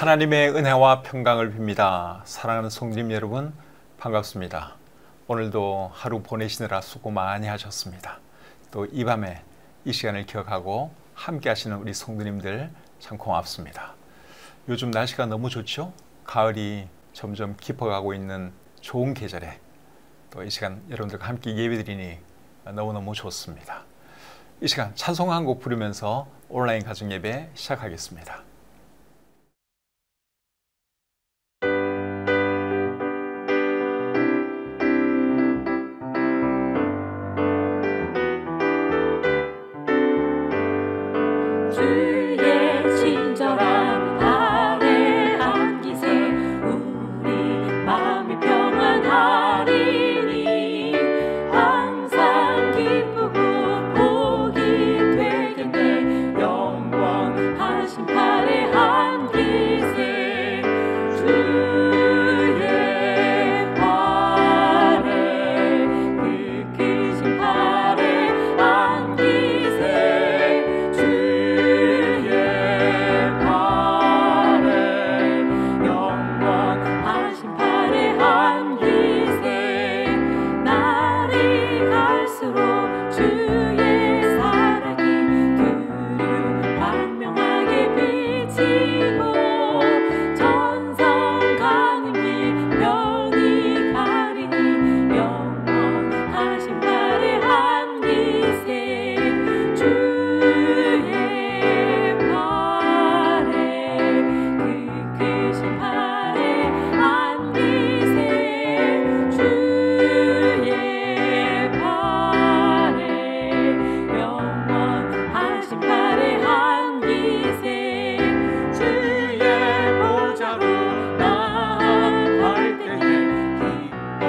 하나님의 은혜와 평강을 빕니다. 사랑하는 성도님 여러분, 반갑습니다. 오늘도 하루 보내시느라 수고 많이 하셨습니다. 또 이 밤에 이 시간을 기억하고 함께 하시는 우리 성도님들 참 고맙습니다. 요즘 날씨가 너무 좋죠? 가을이 점점 깊어가고 있는 좋은 계절에 또 이 시간 여러분들과 함께 예배드리니 너무너무 좋습니다. 이 시간 찬송 한 곡 부르면서 온라인 가정 예배 시작하겠습니다. 주의 친절한 아래 안기세 우리 마음이 평안하리니 항상 기쁘고 복이 되겠네 영원하신 팔에 안기세 주의 팔에 그 크신 팔에 안기세 주의 영원하신 팔에 안기세 날이 갈수록 주의 사랑이 두루 광명하게 비치고 전성 가는 길 변히 가리니 영원하신 팔에 안기세 주의 팔에 그 크신 팔에 안기세 주의 팔에 영원하신 팔에 안기세 주의 보좌로 나아갈 때에 기뻐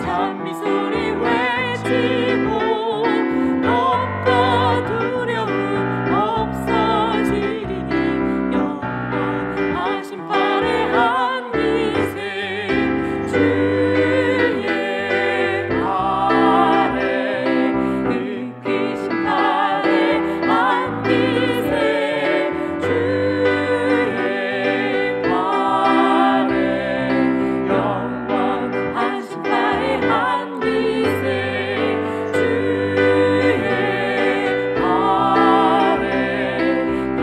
찬미 소리 외치고 겁과 두려움 없어지리니 영원하신 팔에 안기세 주의 팔에 그 크신 팔에 안기세 주의 팔에 영원하신 팔에 안기세 주의 팔에 그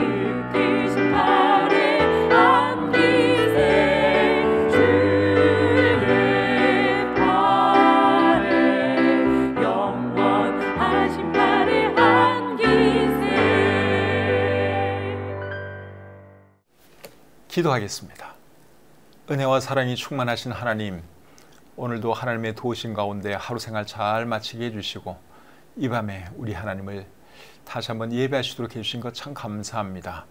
크신 팔에 안기세 주의 팔에 영원하신 팔에 안기세. 기도하겠습니다. 은혜와 사랑이 충만하신 하나님, 오늘도 하나님의 도우심 가운데 하루 생활 잘 마치게 해주시고 이 밤에 우리 하나님을 다시 한번 예배하시도록 해주신 것 참 감사합니다.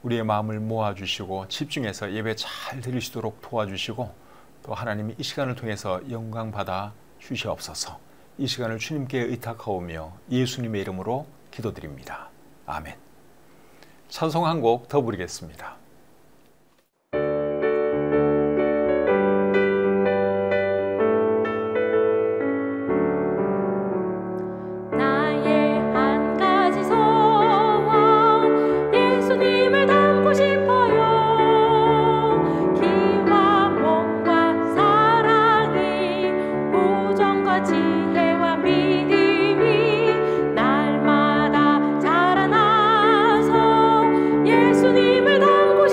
우리의 마음을 모아주시고 집중해서 예배 잘 드리시도록 도와주시고 또 하나님이 이 시간을 통해서 영광 받아 주시옵소서. 이 시간을 주님께 의탁하오며 예수님의 이름으로 기도드립니다. 아멘. 찬송 한 곡 더 부르겠습니다. 나의 한 가지 소원 예수님을 닮고 싶어요. 기와 몸과 사랑이 우정과 지혜와 믿음이 날마다 자라나서 예수님을 닮고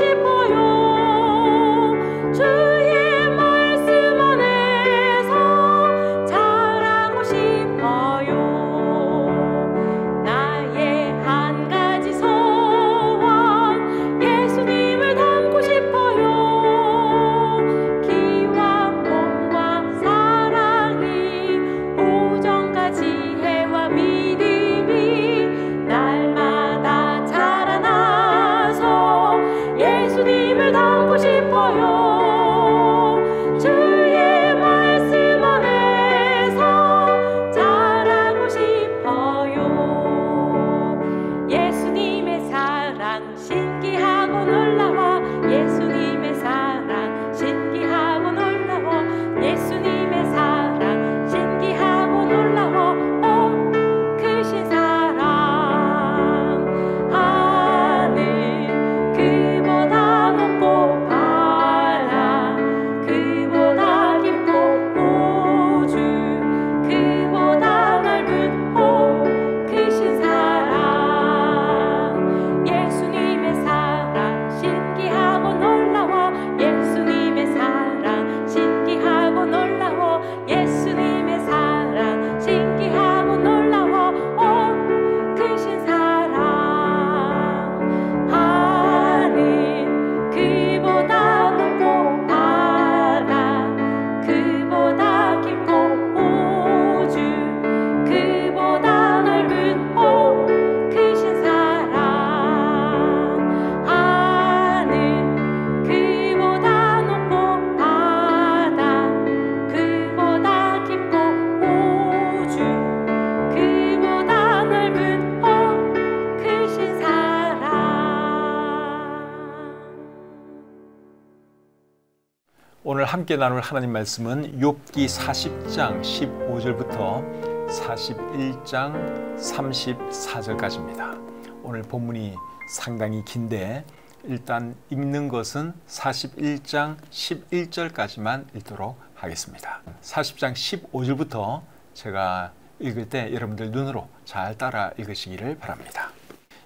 함께 나눌 하나님 말씀은 욥기 40장 15절부터 41장 34절까지입니다. 오늘 본문이 상당히 긴데 일단 읽는 것은 41장 11절까지만 읽도록 하겠습니다. 40장 15절부터 제가 읽을 때 여러분들 눈으로 잘 따라 읽으시기를 바랍니다.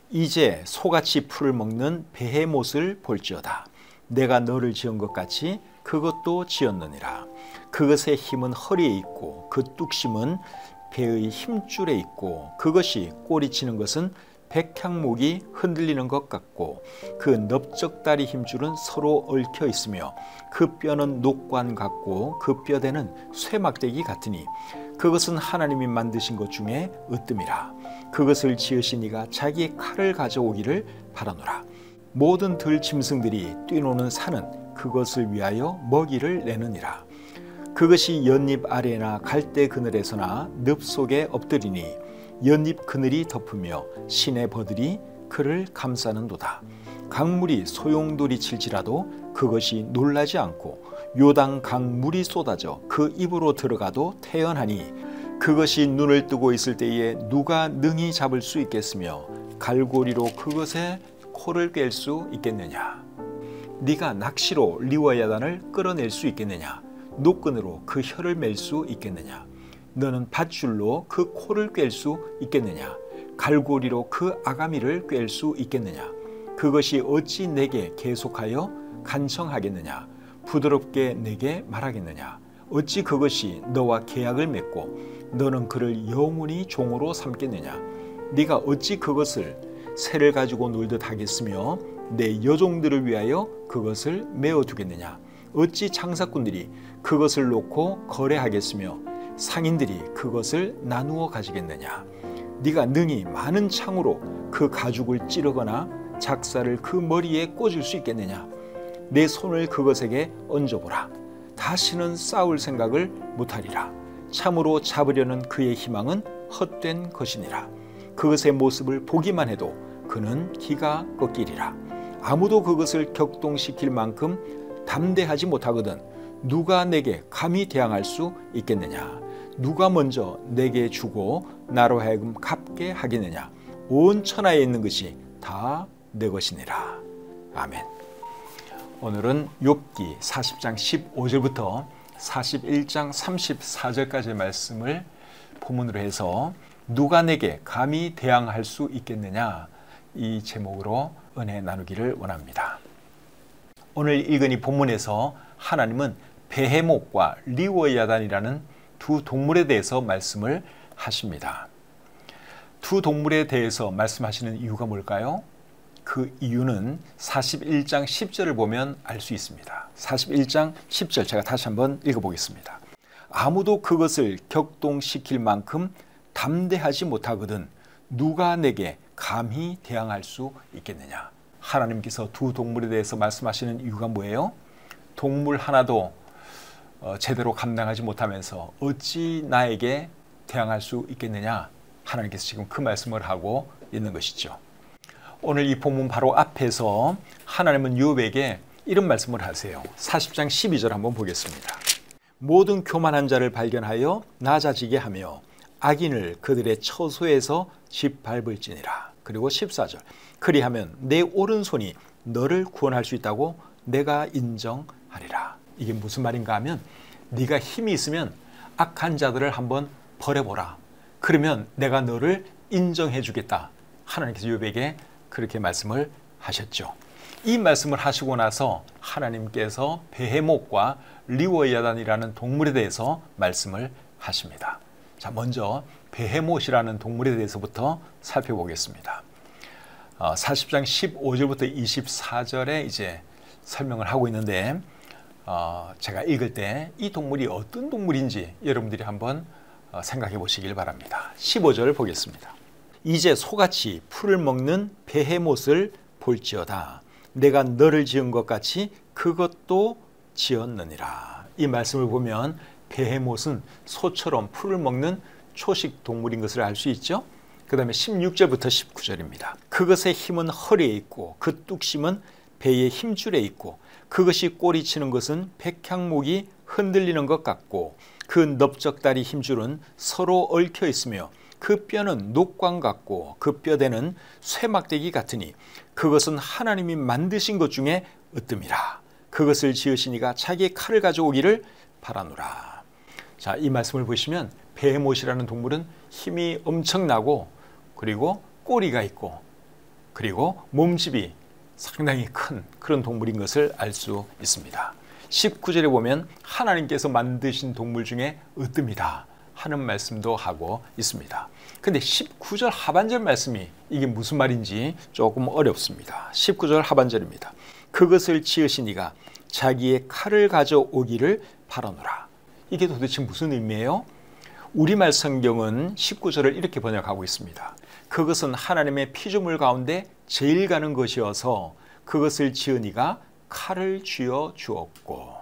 이제 소같이 풀을 먹는 베헤못을 볼지어다. 내가 너를 지은 것 같이 그것도 지었느니라. 그것의 힘은 허리에 있고 그 뚝심은 배의 힘줄에 있고 그것이 꼬리치는 것은 백향목이 흔들리는 것 같고 그 넓적다리 힘줄은 서로 얽혀 있으며 그 뼈는 녹관 같고 그 뼈대는 쇠막대기 같으니 그것은 하나님이 만드신 것 중에 으뜸이라. 그것을 지으신 이가 자기의 칼을 가져오기를 바라노라. 모든 들짐승들이 뛰노는 산은 그것을 위하여 먹이를 내느니라. 그것이 연잎 아래나 갈대 그늘에서나 늪 속에 엎드리니 연잎 그늘이 덮으며 시내 버들이 그를 감싸는도다. 강물이 소용돌이 칠지라도 그것이 놀라지 않고 요단 강물이 쏟아져 그 입으로 들어가도 태연하니 그것이 눈을 뜨고 있을 때에 누가 능히 잡을 수 있겠으며 갈고리로 그것의 코를 꿰일 수 있겠느냐. 네가 낚시로 리워야단을 끌어낼 수 있겠느냐. 노끈으로 그 혀를 맬 수 있겠느냐. 너는 밧줄로 그 코를 꿰일 수 있겠느냐. 갈고리로 그 아가미를 꿰일 수 있겠느냐. 그것이 어찌 내게 계속하여 간청하겠느냐. 부드럽게 내게 말하겠느냐. 어찌 그것이 너와 계약을 맺고 너는 그를 영원히 종으로 삼겠느냐. 네가 어찌 그것을 새를 가지고 놀듯 하겠으며 내 여종들을 위하여 그것을 메어두겠느냐. 어찌 장사꾼들이 그것을 놓고 거래하겠으며 상인들이 그것을 나누어 가지겠느냐. 네가 능히 많은 창으로 그 가죽을 찌르거나 작사를 그 머리에 꽂을 수 있겠느냐. 내 손을 그것에게 얹어보라. 다시는 싸울 생각을 못하리라. 참으로 잡으려는 그의 희망은 헛된 것이니라. 그것의 모습을 보기만 해도 그는 기가 꺾이리라. 아무도 그것을 격동시킬 만큼 담대하지 못하거든 누가 내게 감히 대항할 수 있겠느냐. 누가 먼저 내게 주고 나로 하여금 갚게 하겠느냐. 온 천하에 있는 것이 다 내 것이니라. 아멘. 오늘은 욥기 40장 15절부터 41장 34절까지의 말씀을 본문으로 해서 누가 내게 감히 대항할 수 있겠느냐, 이 제목으로 은혜 나누기를 원합니다. 오늘 읽은 이 본문에서 하나님은 베헤못과 리워야단이라는 두 동물에 대해서 말씀을 하십니다. 두 동물에 대해서 말씀하시는 이유가 뭘까요? 그 이유는 41장 10절을 보면 알 수 있습니다. 41장 10절 제가 다시 한번 읽어보겠습니다. 아무도 그것을 격동시킬 만큼 담대하지 못하거든 누가 내게 감히 대항할 수 있겠느냐. 하나님께서 두 동물에 대해서 말씀하시는 이유가 뭐예요? 동물 하나도 제대로 감당하지 못하면서 어찌 나에게 대항할 수 있겠느냐. 하나님께서 지금 그 말씀을 하고 있는 것이죠. 오늘 이 본문 바로 앞에서 하나님은 욥에게 이런 말씀을 하세요. 40장 12절 한번 보겠습니다. 모든 교만한 자를 발견하여 낮아지게 하며 악인을 그들의 처소에서 짓밟을지니라. 그리고 14절 그리하면 내 오른손이 너를 구원할 수 있다고 내가 인정하리라. 이게 무슨 말인가 하면 네가 힘이 있으면 악한 자들을 한번 버려보라. 그러면 내가 너를 인정해 주겠다. 하나님께서 욥에게 그렇게 말씀을 하셨죠. 이 말씀을 하시고 나서 하나님께서 베헤못과 리워야단이라는 동물에 대해서 말씀을 하십니다. 자, 먼저 베헤못이라는 동물에 대해서부터 살펴보겠습니다. 40장 15절부터 24절에 이제 설명을 하고 있는데 제가 읽을 때 이 동물이 어떤 동물인지 여러분들이 한번 생각해 보시길 바랍니다. 15절 보겠습니다. 이제 소같이 풀을 먹는 베헤못을 볼지어다. 내가 너를 지은 것 같이 그것도 지었느니라. 이 말씀을 보면 베헤못은 소처럼 풀을 먹는 초식 동물인 것을 알 수 있죠. 그 다음에 16절부터 19절입니다. 그것의 힘은 허리에 있고 그 뚝심은 배의 힘줄에 있고 그것이 꼬리치는 것은 백향목이 흔들리는 것 같고 그 넓적다리 힘줄은 서로 얽혀 있으며 그 뼈는 녹광 같고 그 뼈대는 쇠막대기 같으니 그것은 하나님이 만드신 것 중에 으뜸이라. 그것을 지으시니가 자기의 칼을 가져오기를 바라노라. 자, 이 말씀을 보시면 베헤못이라는 동물은 힘이 엄청나고 그리고 꼬리가 있고 그리고 몸집이 상당히 큰 그런 동물인 것을 알 수 있습니다. 19절에 보면 하나님께서 만드신 동물 중에 으뜸이다 하는 말씀도 하고 있습니다. 근데 19절 하반절 말씀이 이게 무슨 말인지 조금 어렵습니다. 19절 하반절입니다. 그것을 지으시니가 자기의 칼을 가져오기를 바라노라. 이게 도대체 무슨 의미예요? 우리말 성경은 19절을 이렇게 번역하고 있습니다. 그것은 하나님의 피조물 가운데 제일 가는 것이어서 그것을 지으니가 칼을 쥐어 주었고,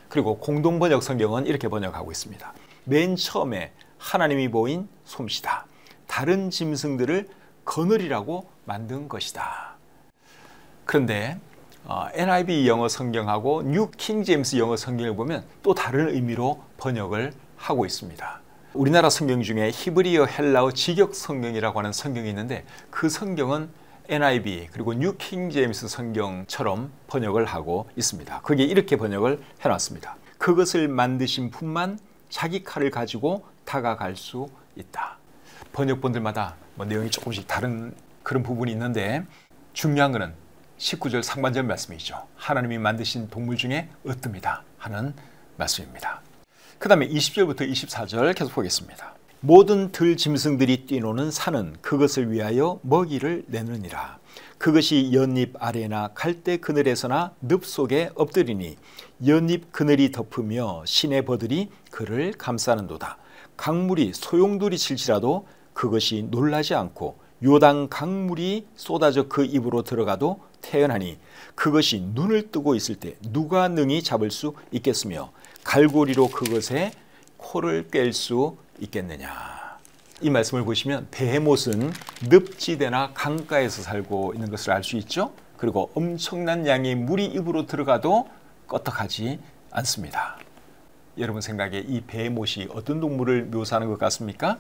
그리고 공동번역 성경은 이렇게 번역하고 있습니다. 맨 처음에 하나님이 보인 솜씨다. 다른 짐승들을 거느리라고 만든 것이다. 그런데 NIV 영어 성경하고 뉴 킹 제임스 영어 성경을 보면 또 다른 의미로 번역을 하고 있습니다. 우리나라 성경 중에 히브리어 헬라어 직역 성경이라고 하는 성경이 있는데 그 성경은 NIV 그리고 뉴 킹 제임스 성경처럼 번역을 하고 있습니다. 거기에 이렇게 번역을 해놨습니다. 그것을 만드신 분만 자기 칼을 가지고 다가갈 수 있다. 번역본들마다 내용이 조금씩 다른 그런 부분이 있는데 중요한 것은 19절 상반절 말씀이죠. 하나님이 만드신 동물 중에 으뜸이다 하는 말씀입니다. 그 다음에 20절부터 24절 계속 보겠습니다. 모든 들 짐승들이 뛰노는 산은 그것을 위하여 먹이를 내느니라. 그것이 연잎 아래나 갈대 그늘에서나 늪 속에 엎드리니 연잎 그늘이 덮으며 시내 버들이 그를 감싸는도다. 강물이 소용돌이 칠지라도 그것이 놀라지 않고 요단 강물이 쏟아져 그 입으로 들어가도 태연하니 그것이 눈을 뜨고 있을 때 누가 능히 잡을 수 있겠으며 갈고리로 그것의 코를 꿰일 수 있겠느냐. 이 말씀을 보시면 베헤못은 늪지대나 강가에서 살고 있는 것을 알 수 있죠. 그리고 엄청난 양의 물이 입으로 들어가도 껐떡하지 않습니다. 여러분 생각에 이 베헤못이 어떤 동물을 묘사하는 것 같습니까?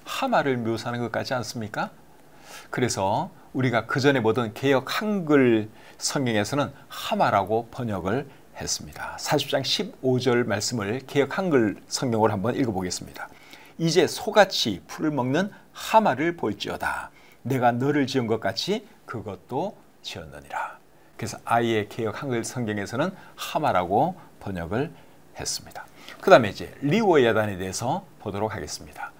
하마를 묘사하는 것 같지 않습니까? 그래서 우리가 그전에 보던 개역 한글 성경에서는 하마라고 번역을 했습니다. 40장 15절 말씀을 개역 한글 성경으로 한번 읽어보겠습니다. 이제 소같이 풀을 먹는 하마를 볼지어다. 내가 너를 지은 것 같이 그것도 지었느니라. 그래서 아예 개역 한글 성경에서는 하마라고 번역을 했습니다. 그 다음에 이제 리워야단에 대해서 보도록 하겠습니다.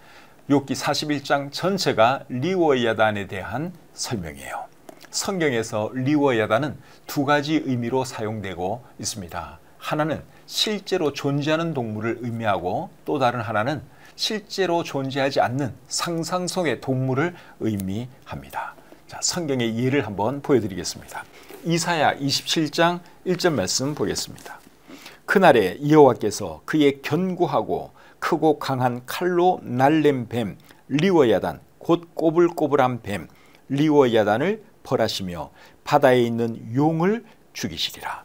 욥기 41장 전체가 리워야단에 대한 설명이에요. 성경에서 리워야단은 두 가지 의미로 사용되고 있습니다. 하나는 실제로 존재하는 동물을 의미하고 또 다른 하나는 실제로 존재하지 않는 상상 속의 동물을 의미합니다. 자, 성경의 예를 한번 보여드리겠습니다. 이사야 27장 1절 말씀 보겠습니다. 그날에 여호와께서 그의 견고하고 크고 강한 칼로 날랜 뱀 리워야단 곧 꼬불꼬불한 뱀 리워야단을 벌하시며 바다에 있는 용을 죽이시리라.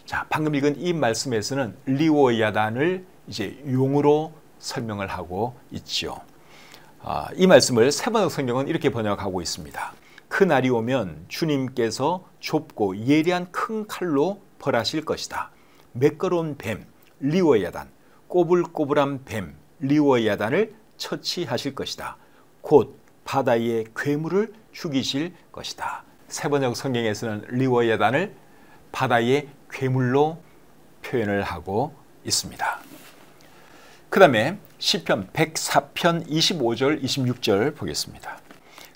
자, 방금 읽은 이 말씀에서는 리워야단을 이제 용으로 설명을 하고 있지요. 이 말씀을 세번역 성경은 이렇게 번역하고 있습니다. 그날이 오면 주님께서 좁고 예리한 큰 칼로 벌하실 것이다. 매끄러운 뱀 리워야단 꼬불꼬불한 뱀 리워야단을 처치하실 것이다. 곧 바다의 괴물을 죽이실 것이다. 세번역 성경에서는 리워야단을 바다의 괴물로 표현을 하고 있습니다. 그 다음에 시편 104편 25절 26절 보겠습니다.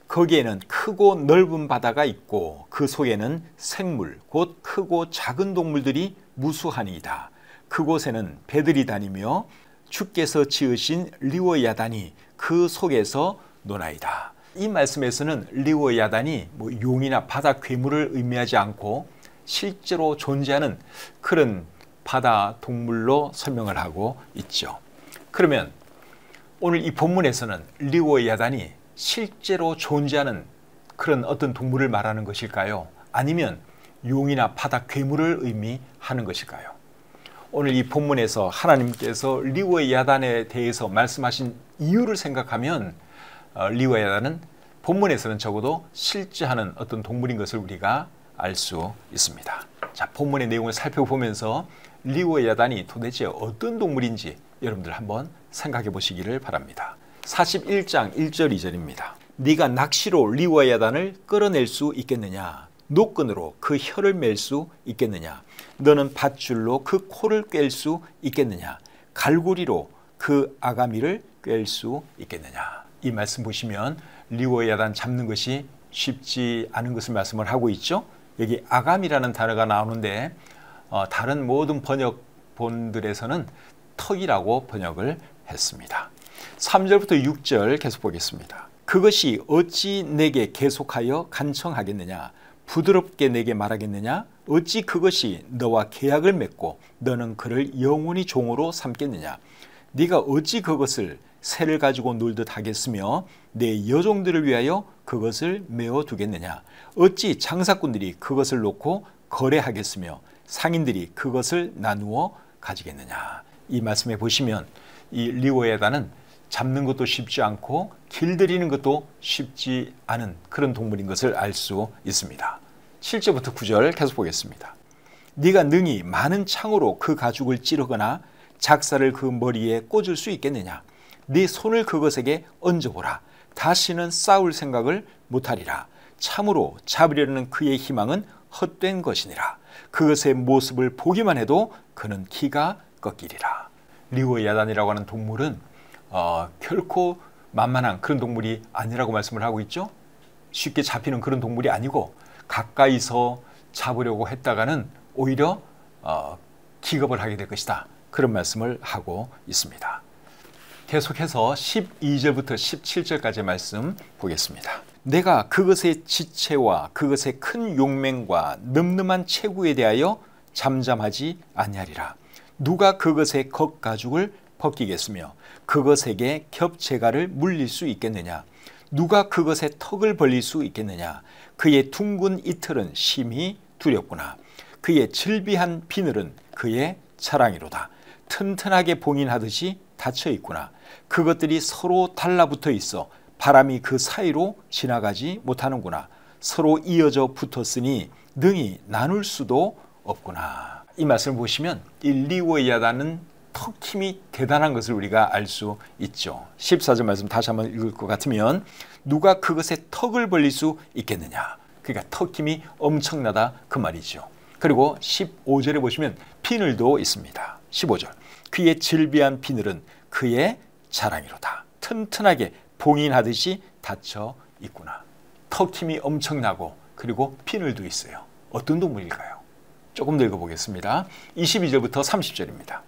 거기에는 크고 넓은 바다가 있고 그 속에는 생물 곧 크고 작은 동물들이 무수하니이다. 그곳에는 배들이 다니며 주께서 지으신 리워야단이 그 속에서 노나이다. 이 말씀에서는 리워야단이 용이나 바다 괴물을 의미하지 않고 실제로 존재하는 그런 바다 동물로 설명을 하고 있죠. 그러면 오늘 이 본문에서는 리워야단이 실제로 존재하는 그런 어떤 동물을 말하는 것일까요? 아니면 용이나 바다 괴물을 의미하는 것일까요? 오늘 이 본문에서 하나님께서 리워야단에 대해서 말씀하신 이유를 생각하면 리워야단은 본문에서는 적어도 실제하는 어떤 동물인 것을 우리가 알 수 있습니다. 자, 본문의 내용을 살펴보면서 리워야단이 도대체 어떤 동물인지 여러분들 한번 생각해 보시기를 바랍니다. 41장 1절 2절입니다. 네가 낚시로 리워야단을 끌어낼 수 있겠느냐? 노끈으로 그 혀를 맬 수 있겠느냐? 너는 밧줄로 그 코를 꿰 수 있겠느냐? 갈고리로 그 아가미를 꿰 수 있겠느냐? 이 말씀 보시면 리워야단 잡는 것이 쉽지 않은 것을 말씀을 하고 있죠. 여기 아가미라는 단어가 나오는데 다른 모든 번역본들에서는 턱이라고 번역을 했습니다. 3절부터 6절 계속 보겠습니다. 그것이 어찌 내게 계속하여 간청하겠느냐? 부드럽게 내게 말하겠느냐? 어찌 그것이 너와 계약을 맺고 너는 그를 영원히 종으로 삼겠느냐? 네가 어찌 그것을 새를 가지고 놀듯 하겠으며 내 여종들을 위하여 그것을 메어 두겠느냐? 어찌 장사꾼들이 그것을 놓고 거래하겠으며 상인들이 그것을 나누어 가지겠느냐? 이 말씀에 보시면 이 리워야단은 잡는 것도 쉽지 않고 길들이는 것도 쉽지 않은 그런 동물인 것을 알 수 있습니다. 7절부터 9절 계속 보겠습니다. 네가 능히 많은 창으로 그 가죽을 찌르거나 작사를 그 머리에 꽂을 수 있겠느냐? 네 손을 그것에게 얹어보라. 다시는 싸울 생각을 못하리라. 참으로 잡으려는 그의 희망은 헛된 것이니라. 그것의 모습을 보기만 해도 그는 기가 꺾이리라. 리워야단이라고 하는 동물은 결코 만만한 그런 동물이 아니라고 말씀을 하고 있죠. 쉽게 잡히는 그런 동물이 아니고 가까이서 잡으려고 했다가는 오히려 기겁을 하게 될 것이다. 그런 말씀을 하고 있습니다. 계속해서 12절부터 17절까지의 말씀 보겠습니다. 내가 그것의 지체와 그것의 큰 용맹과 늠름한 체구에 대하여 잠잠하지 아니하리라. 누가 그것의 겉가죽을 벗기겠으며 그것에게 겹체가를 물릴 수 있겠느냐? 누가 그것의 턱을 벌릴 수 있겠느냐? 그의 둥근 이틀은 심히 두렵구나. 그의 질비한 비늘은 그의 자랑이로다. 튼튼하게 봉인하듯이 닫혀 있구나. 그것들이 서로 달라붙어 있어 바람이 그 사이로 지나가지 못하는구나. 서로 이어져 붙었으니 능히 나눌 수도 없구나. 이 말씀을 보시면 이 리워야단은 턱 힘이 대단한 것을 우리가 알 수 있죠. 14절 말씀 다시 한번 읽을 것 같으면 누가 그것의 턱을 벌릴 수 있겠느냐? 그러니까 턱 힘이 엄청나다 그 말이죠. 그리고 15절에 보시면 비늘도 있습니다. 15절 그의 질비한 비늘은 그의 자랑이로다. 튼튼하게 봉인하듯이 닫혀 있구나. 턱 힘이 엄청나고 그리고 비늘도 있어요. 어떤 동물일까요? 조금 더 읽어보겠습니다. 22절부터 30절입니다.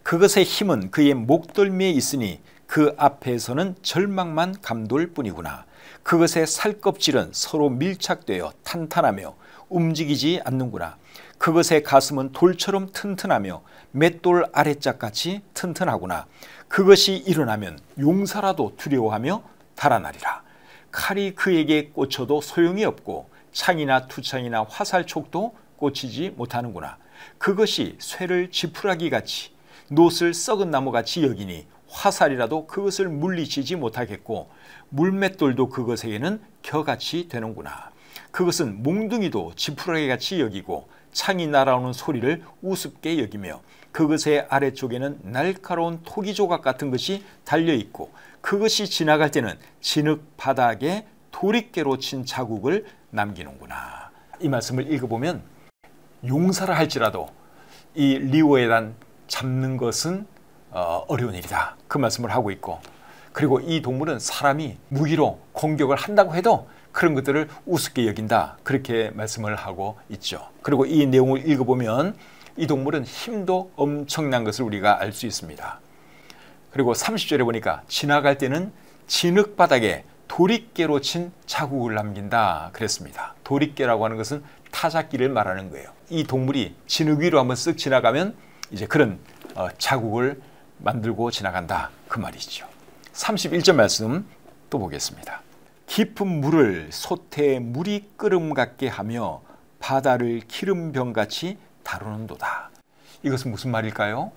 그것의 힘은 그의 목덜미에 있으니 그 앞에서는 절망만 감돌 뿐이구나. 그것의 살껍질은 서로 밀착되어 탄탄하며 움직이지 않는구나. 그것의 가슴은 돌처럼 튼튼하며 맷돌 아래짝같이 튼튼하구나. 그것이 일어나면 용사라도 두려워하며 달아나리라. 칼이 그에게 꽂혀도 소용이 없고 창이나 투창이나 화살촉도 꽂히지 못하는구나. 그것이 쇠를 지푸라기같이 노슬 썩은 나무같이 여기니 화살이라도 그것을 물리치지 못하겠고 물맷돌도 그것에게는 겨같이 되는구나. 그것은 몽둥이도 지푸라기같이 여기고 창이 날아오는 소리를 우습게 여기며 그것의 아래쪽에는 날카로운 토기 조각 같은 것이 달려있고 그것이 지나갈 때는 진흙 바닥에 도리깨로 친 자국을 남기는구나. 이 말씀을 읽어보면 용사라 할지라도 이 리워야단 잡는 것은 어려운 일이다. 그 말씀을 하고 있고 그리고 이 동물은 사람이 무기로 공격을 한다고 해도 그런 것들을 우습게 여긴다. 그렇게 말씀을 하고 있죠. 그리고 이 내용을 읽어보면 이 동물은 힘도 엄청난 것을 우리가 알 수 있습니다. 그리고 30절에 보니까 지나갈 때는 진흙바닥에 도리깨로 친 자국을 남긴다 그랬습니다. 도리깨라고 하는 것은 타작기를 말하는 거예요. 이 동물이 진흙 위로 한번 쓱 지나가면 이제 그런 자국을 만들고 지나간다 그 말이죠. 31절 말씀 또 보겠습니다. 깊은 물을 솥에 물이 끓음 같게 하며 바다를 기름병같이 다루는도다. 이것은 무슨 말일까요?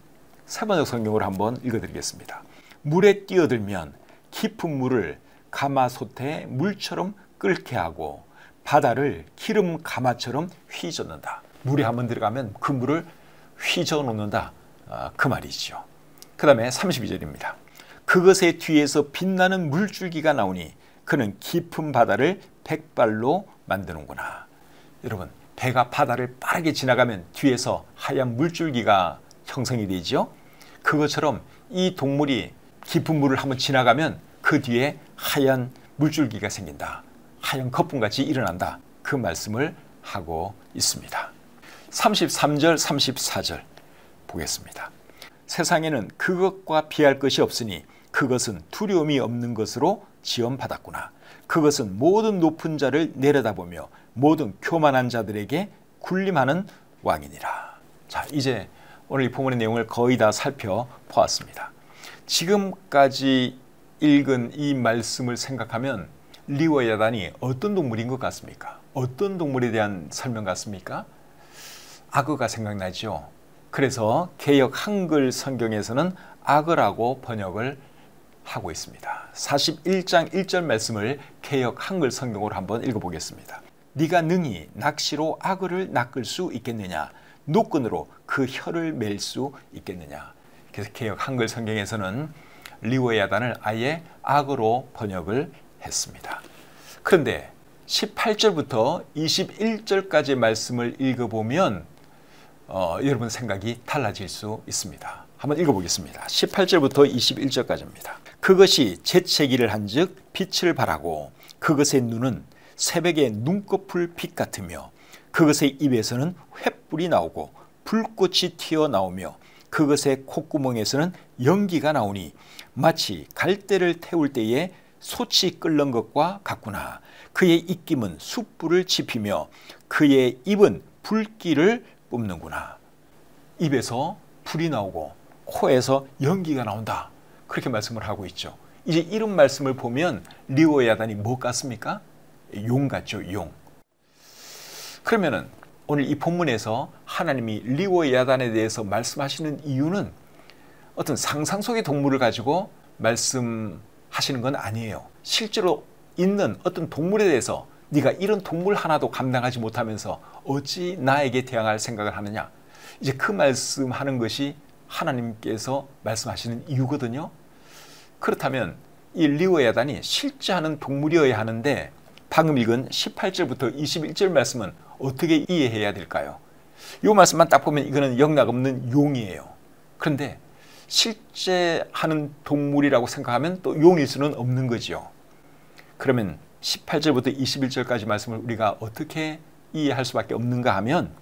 세번역 성경으로 한번 읽어드리겠습니다. 물에 뛰어들면 깊은 물을 가마솥에 물처럼 끓게 하고 바다를 기름 가마처럼 휘젓는다. 물에 한번 들어가면 그 물을 휘저 놓는다. 그 말이죠. 그 다음에 32절입니다. 그것의 뒤에서 빛나는 물줄기가 나오니 그는 깊은 바다를 백발로 만드는구나. 여러분, 배가 바다를 빠르게 지나가면 뒤에서 하얀 물줄기가 형성이 되죠. 그것처럼 이 동물이 깊은 물을 한번 지나가면 그 뒤에 하얀 물줄기가 생긴다. 하얀 거품같이 일어난다. 그 말씀을 하고 있습니다. 33절, 34절 보겠습니다. 세상에는 그것과 비할 것이 없으니 그것은 두려움이 없는 것으로 지원받았구나. 그것은 모든 높은 자를 내려다보며 모든 교만한 자들에게 군림하는 왕이니라. 자, 이제 오늘 이 본문의 내용을 거의 다 살펴보았습니다. 지금까지 읽은 이 말씀을 생각하면 리워야단이 어떤 동물인 것 같습니까? 어떤 동물에 대한 설명 같습니까? 악어가 생각나죠. 그래서 개역 한글 성경에서는 악어라고 번역을 하고 있습니다. 41장 1절 말씀을 개역 한글 성경으로 한번 읽어보겠습니다. 네가 능히 낚시로 악어를 낚을 수 있겠느냐? 노끈으로 그 혀를 맬 수 있겠느냐? 그래서 개역 한글 성경에서는 리워야단을 아예 악어로 번역을 했습니다. 그런데 18절부터 21절까지의 말씀을 읽어보면 여러분 생각이 달라질 수 있습니다. 한번 읽어보겠습니다. 18절부터 21절까지입니다. 그것이 재채기를 한즉 빛을 발하고 그것의 눈은 새벽의 눈꺼풀 빛 같으며 그것의 입에서는 횃불이 나오고 불꽃이 튀어나오며 그것의 콧구멍에서는 연기가 나오니 마치 갈대를 태울 때에 솥이 끓는 것과 같구나. 그의 입김은 숯불을 지피며 그의 입은 불길을 뿜는구나. 입에서 불이 나오고 코에서 연기가 나온다. 그렇게 말씀을 하고 있죠. 이제 이런 말씀을 보면 리워야단이 뭐 같습니까? 용 같죠, 용. 그러면은 오늘 이 본문에서 하나님이 리워야단에 대해서 말씀하시는 이유는 어떤 상상 속의 동물을 가지고 말씀하시는 건 아니에요. 실제로 있는 어떤 동물에 대해서 네가 이런 동물 하나도 감당하지 못하면서 어찌 나에게 대항할 생각을 하느냐. 이제 그 말씀하는 것이 하나님께서 말씀하시는 이유거든요. 그렇다면 이 리워야단이 실제 하는 동물이어야 하는데 방금 읽은 18절부터 21절 말씀은 어떻게 이해해야 될까요? 이 말씀만 딱 보면 이거는 영락없는 용이에요. 그런데 실제 하는 동물이라고 생각하면 또 용일 수는 없는 거죠. 그러면 18절부터 21절까지 말씀을 우리가 어떻게 이해할 수밖에 없는가 하면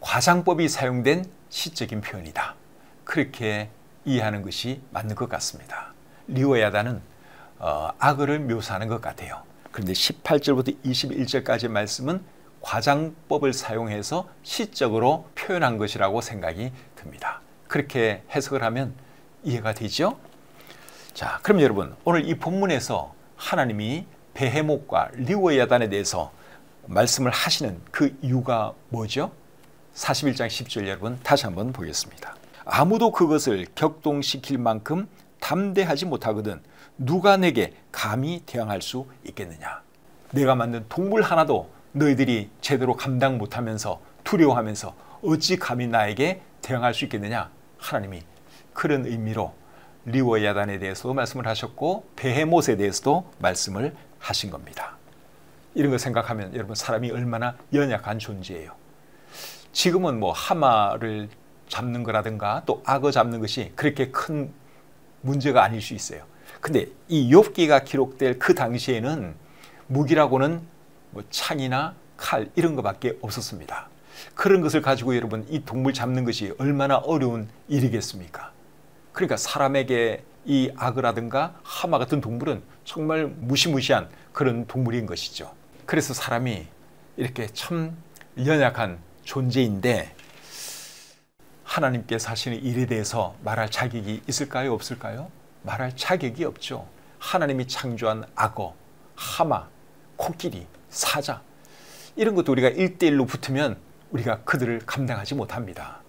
과장법이 사용된 시적인 표현이다. 그렇게 이해하는 것이 맞는 것 같습니다. 리워야단은 악어를 묘사하는 것 같아요. 그런데 18절부터 21절까지 말씀은 과장법을 사용해서 시적으로 표현한 것이라고 생각이 듭니다. 그렇게 해석을 하면 이해가 되죠? 자, 그럼 여러분 오늘 이 본문에서 하나님이 베헤못과 리워야단에 대해서 말씀을 하시는 그 이유가 뭐죠? 41장 10절 여러분 다시 한번 보겠습니다. 아무도 그것을 격동시킬 만큼 담대하지 못하거든 누가 내게 감히 대항할 수 있겠느냐. 내가 만든 동물 하나도 너희들이 제대로 감당 못하면서 두려워하면서 어찌 감히 나에게 대항할 수 있겠느냐. 하나님이 그런 의미로 리워야단에 대해서도 말씀을 하셨고 베헤못에 대해서도 말씀을 하신 겁니다. 이런 거 생각하면 여러분 사람이 얼마나 연약한 존재예요. 지금은 뭐 하마를 잡는 거라든가 또 악어 잡는 것이 그렇게 큰 문제가 아닐 수 있어요. 근데 이 욥기가 기록될 그 당시에는 무기라고는 뭐 창이나 칼 이런 것밖에 없었습니다. 그런 것을 가지고 여러분 이 동물 잡는 것이 얼마나 어려운 일이겠습니까? 그러니까 사람에게 이 악어라든가 하마 같은 동물은 정말 무시무시한 그런 동물인 것이죠. 그래서 사람이 이렇게 참 연약한 존재인데 하나님께서 하시는 일에 대해서 말할 자격이 있을까요? 없을까요? 말할 자격이 없죠. 하나님이 창조한 악어, 하마, 코끼리, 사자 이런 것도 우리가 1대1로 붙으면 우리가 그들을 감당하지 못합니다.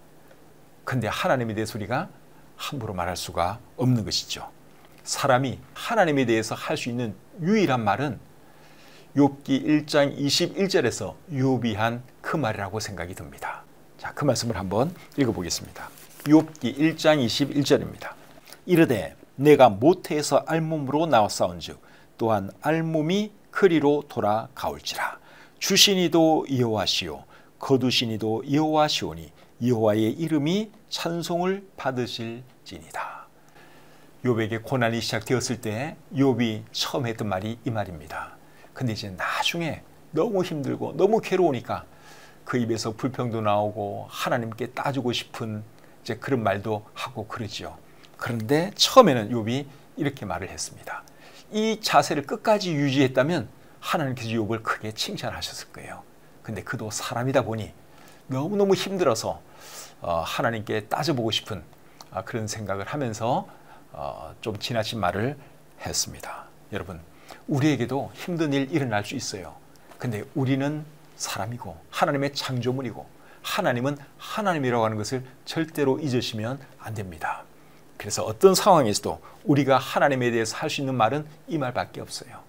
근데 하나님에 대해서 우리가 함부로 말할 수가 없는 것이죠. 사람이 하나님에 대해서 할 수 있는 유일한 말은 욥기 1장 21절에서 욥이 한 그 말이라고 생각이 듭니다. 자, 그 말씀을 한번 읽어보겠습니다. 욥기 1장 21절입니다. 이르되 내가 모태에서 알몸으로 나왔사온즉 또한 알몸이 그리로 돌아가올지라. 주시니도 여호와시요 거두시니도 여호와시오니 여호와의 이름이 찬송을 받으실지니라. 욥에게 고난이 시작되었을 때 욥이 처음 했던 말이 이 말입니다. 근데 이제 나중에 너무 힘들고 너무 괴로우니까 그 입에서 불평도 나오고 하나님께 따지고 싶은 이제 그런 말도 하고 그러죠. 그런데 처음에는 욥이 이렇게 말을 했습니다. 이 자세를 끝까지 유지했다면 하나님께서 욥을 크게 칭찬하셨을 거예요. 근데 그도 사람이다 보니 너무너무 힘들어서 하나님께 따져보고 싶은 그런 생각을 하면서 좀 지나친 말을 했습니다. 여러분, 우리에게도 힘든 일 일어날 수 있어요. 근데 우리는 사람이고 하나님의 창조물이고 하나님은 하나님이라고 하는 것을 절대로 잊으시면 안 됩니다. 그래서 어떤 상황에서도 우리가 하나님에 대해서 할 수 있는 말은 이 말밖에 없어요.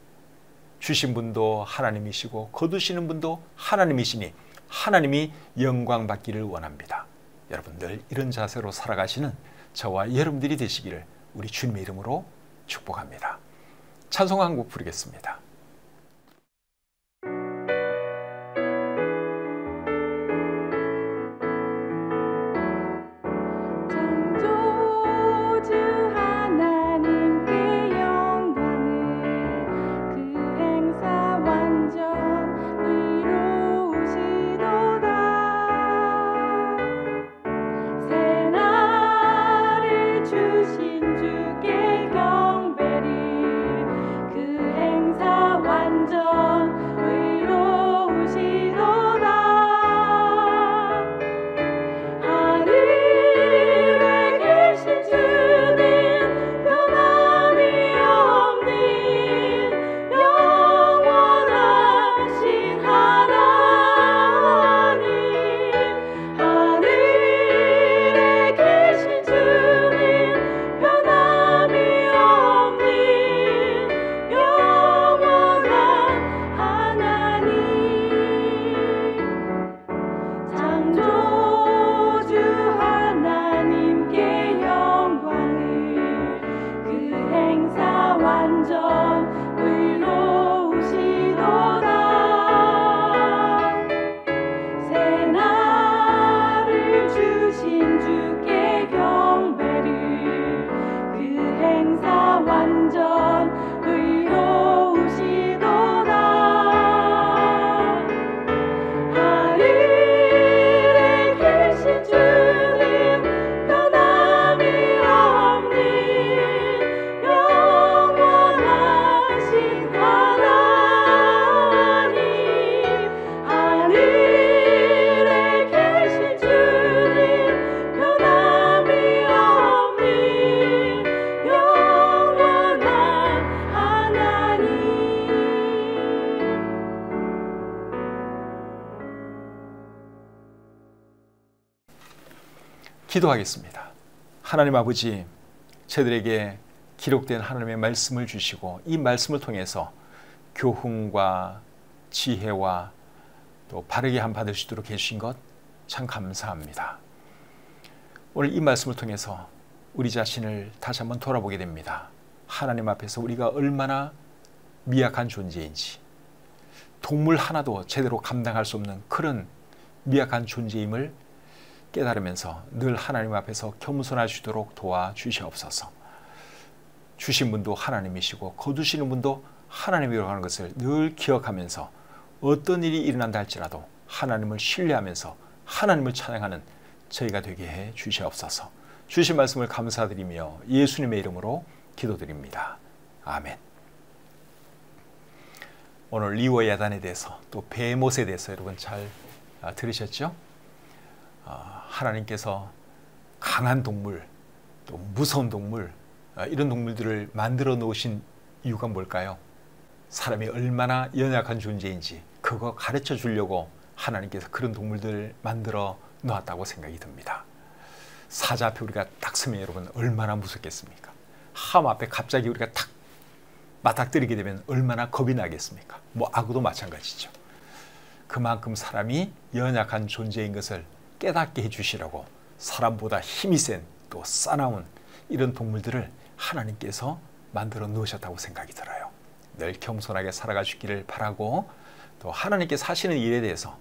주신 분도 하나님이시고 거두시는 분도 하나님이시니 하나님이 영광 받기를 원합니다. 여러분, 늘 이런 자세로 살아가시는 저와 여러분들이 되시기를 우리 주님의 이름으로 축복합니다. 찬송 한 곡 부르겠습니다. 기도하겠습니다. 하나님 아버지, 저희들에게 기록된 하나님의 말씀을 주시고 이 말씀을 통해서 교훈과 지혜와 또 바르게 한 받을 수 있도록 해주신 것 참 감사합니다. 오늘 이 말씀을 통해서 우리 자신을 다시 한번 돌아보게 됩니다. 하나님 앞에서 우리가 얼마나 미약한 존재인지, 동물 하나도 제대로 감당할 수 없는 그런 미약한 존재임을 깨달으면서 늘 하나님 앞에서 겸손할 수 있도록 도와주시옵소서. 주신 분도 하나님이시고 거두시는 분도 하나님이라고 하는 것을 늘 기억하면서 어떤 일이 일어난다 할지라도 하나님을 신뢰하면서 하나님을 찬양하는 저희가 되게 해 주시옵소서. 주신 말씀을 감사드리며 예수님의 이름으로 기도드립니다. 아멘. 오늘 리워 야단에 대해서 또 베못에 대해서 여러분 잘 들으셨죠? 하나님께서 강한 동물, 또 무서운 동물, 이런 동물들을 만들어 놓으신 이유가 뭘까요? 사람이 얼마나 연약한 존재인지 그거 가르쳐 주려고 하나님께서 그런 동물들 만들어 놓았다고 생각이 듭니다. 사자 앞에 우리가 딱 서면 여러분 얼마나 무섭겠습니까? 함 앞에 갑자기 우리가 탁 맞닥뜨리게 되면 얼마나 겁이 나겠습니까? 뭐 악어도 마찬가지죠. 그만큼 사람이 연약한 존재인 것을 깨닫게 해주시라고 사람보다 힘이 센 또 싸나운 이런 동물들을 하나님께서 만들어 놓으셨다고 생각이 들어요. 늘 겸손하게 살아가 주기를 바라고, 또 하나님께서 하시는 일에 대해서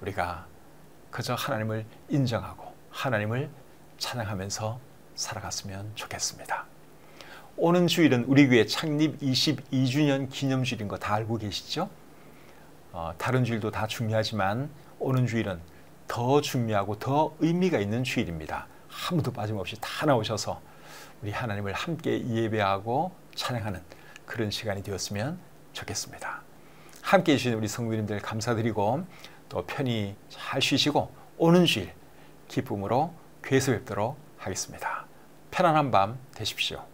우리가 그저 하나님을 인정하고 하나님을 찬양하면서 살아갔으면 좋겠습니다. 오는 주일은 우리 교회 창립 22주년 기념주일인 거 다 알고 계시죠? 다른 주일도 다 중요하지만 오는 주일은 더 중요하고 더 의미가 있는 주일입니다. 아무도 빠짐없이 다 나오셔서 우리 하나님을 함께 예배하고 찬양하는 그런 시간이 되었으면 좋겠습니다. 함께 해주신 우리 성도님들 감사드리고, 또 편히 잘 쉬시고 오는 주일 기쁨으로 교회에서 뵙도록 하겠습니다. 편안한 밤 되십시오.